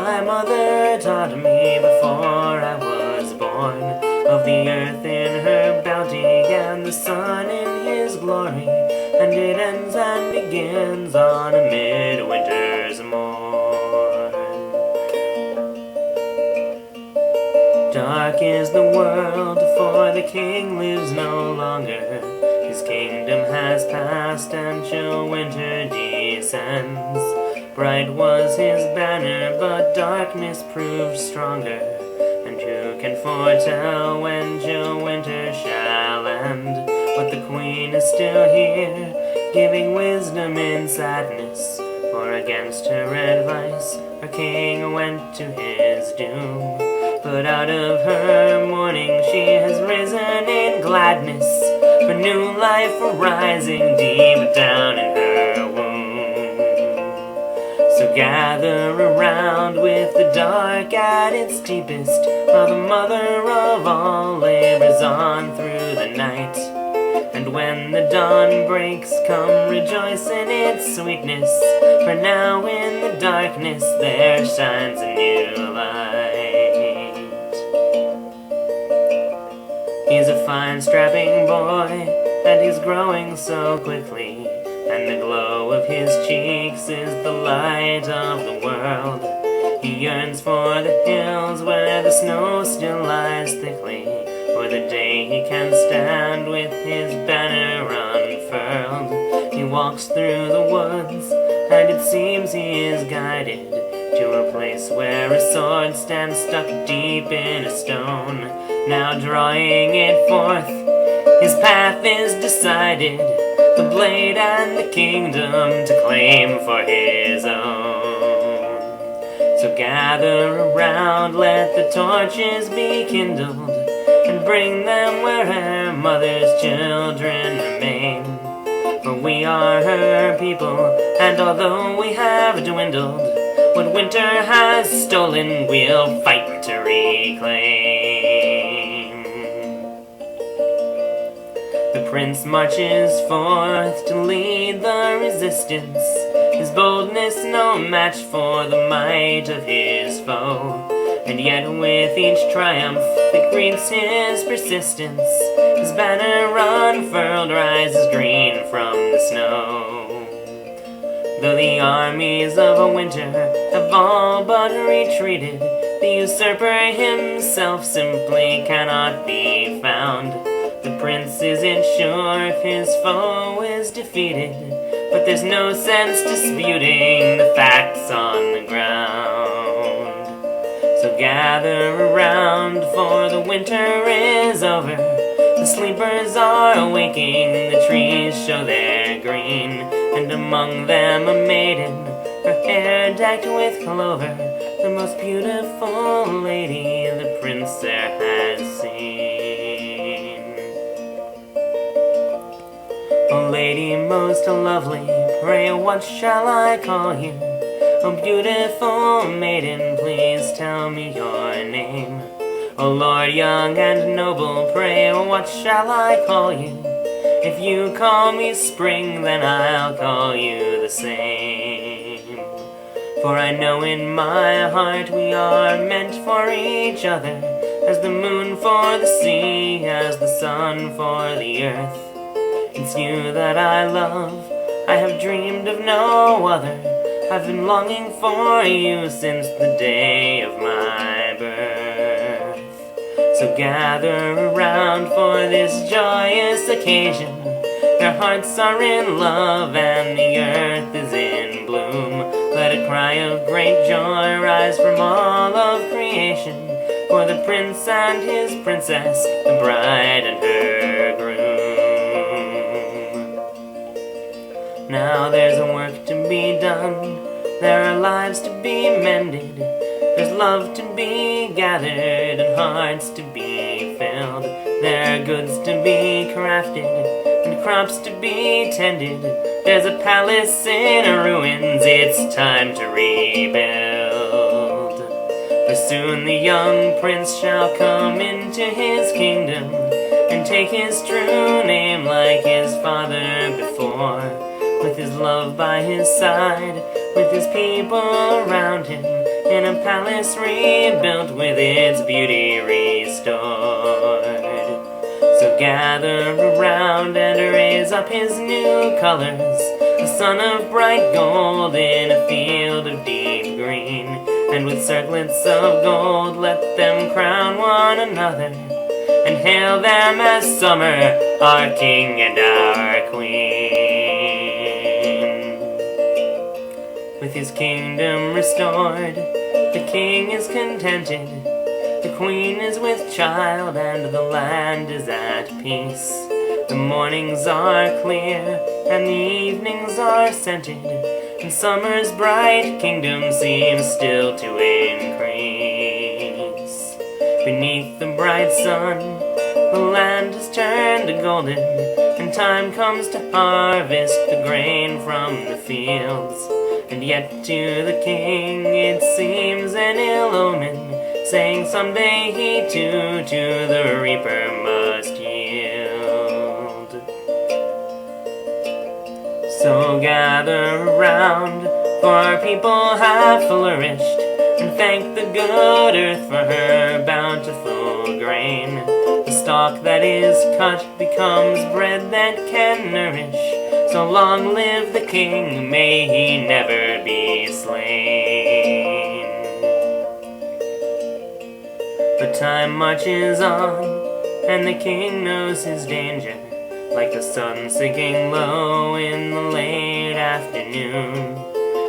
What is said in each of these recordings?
My mother taught me before I was born of the earth in her bounty and the sun in his glory, and it ends and begins on a midwinter's morn. Dark is the world, for the king lives no longer. His kingdom has passed and chill winter descends. Bright was his banner, but darkness proved stronger. And who can foretell when chill winter shall end? But the queen is still here, giving wisdom in sadness. For against her advice, her king went to his doom. But out of her mourning she has risen in gladness, for new life arising deep down in her womb. So gather around with the dark at its deepest, while the mother of all labors on through the night. And when the dawn breaks, come rejoice in its sweetness, for now in the darkness there shines a new light. He's a fine strapping boy, and he's growing so quickly, and the glow of his cheeks is the light of the world. He yearns for the hills where the snow still lies thickly, for the day he can stand with his banner unfurled. He walks through the woods, and it seems he is guided to a place where a sword stands stuck deep in a stone. Now drawing it forth, his path is decided, the blade and the kingdom to claim for his own. So gather around, let the torches be kindled, and bring them where her mother's children remain. For we are her people, and although we have dwindled, what winter has stolen we'll fight to reclaim. The prince marches forth to lead the resistance, his boldness no match for the might of his foe. And yet with each triumph that greets his persistence, his banner unfurled rises green from the snow. Though the armies of a winter have all but retreated, the usurper himself simply cannot be found. The prince isn't sure if his foe is defeated, but there's no sense disputing the facts on the ground. So gather around, for the winter is over. The sleepers are waking, the trees show their green, and among them a maiden, her hair decked with clover, the most beautiful lady the prince there has seen. O lady most lovely, pray what shall I call you? O beautiful maiden, please tell me your name. O Lord young and noble, pray what shall I call you? If you call me spring, then I'll call you the same. For I know in my heart we are meant for each other, as the moon for the sea, as the sun for the earth. It's you that I love, I have dreamed of no other. I've been longing for you since the day of my birth. So gather around for this joyous occasion. Their hearts are in love and the earth is in bloom. Let a cry of great joy rise from all of creation, for the prince and his princess, the bride and her groom. Now there's a work to be done, there are lives to be mended, there's love to be gathered and hearts to be filled. There are goods to be crafted and crops to be tended. There's a palace in ruins, it's time to rebuild. For soon the young prince shall come into his kingdom and take his true name like his father before. With his love by his side, with his people around him, in a palace rebuilt with its beauty restored. So gather around and raise up his new colors, a sun of bright gold in a field of deep green, and with circlets of gold let them crown one another, and hail them as summer, our king and our queen. With his kingdom restored, the king is contented, the queen is with child, and the land is at peace. The mornings are clear, and the evenings are scented, and summer's bright kingdom seems still to increase. Beneath the bright sun, the land is turned to golden, and time comes to harvest the grain from the fields. And yet to the king it seems an ill omen, saying someday he too to the reaper must yield. So gather around, for our people have flourished, and thank the good earth for her bountiful grain. The stalk that is cut becomes bread that can nourish. So long live the king, may he never be slain. But time marches on, and the king knows his danger, like the sun sinking low in the late afternoon,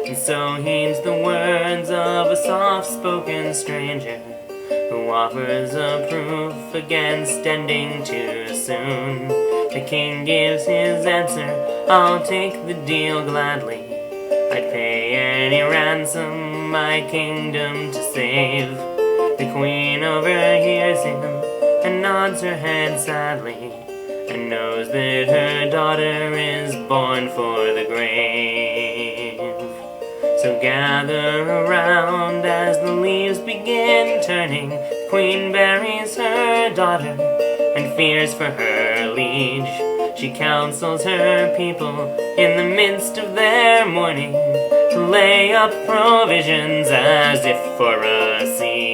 and so heeds the words of a soft-spoken stranger, who offers a proof against ending too soon. The king gives his answer, I'll take the deal gladly. I'd pay any ransom my kingdom to save. The queen overhears him and nods her head sadly, and knows that her daughter is born for the grave. So gather around as the leaves begin turning. The queen buries her daughter and fears for her liege. She counsels her people in the midst of their mourning to lay up provisions as if for a siege.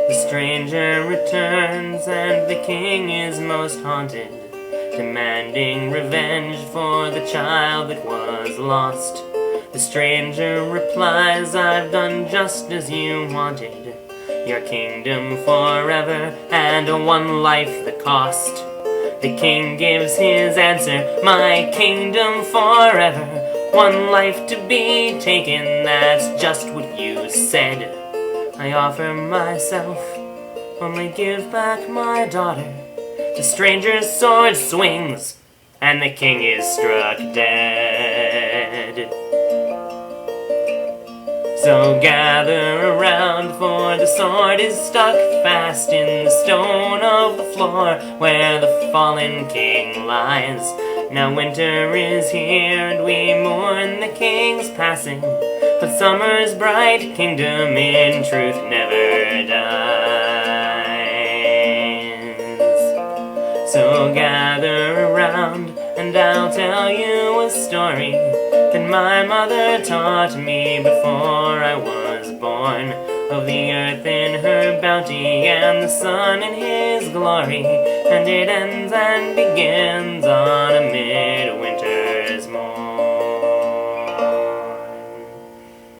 The stranger returns and the king is most haunted, demanding revenge for the child that was lost. The stranger replies, I've done just as you wanted, your kingdom forever and one life the cost. The king gives his answer, my kingdom forever, one life to be taken, that's just what you said. I offer myself, only give back my daughter. The stranger's sword swings, and the king is struck dead. So gather around, for the sword is stuck fast in the stone of the floor where the fallen king lies. Now winter is here and we mourn the king's passing, but summer's bright kingdom in truth never dies. So gather around and I'll tell you a story that my mother taught me before I was born, of the earth in her bounty and the sun in his glory, and it ends and begins on a midwinter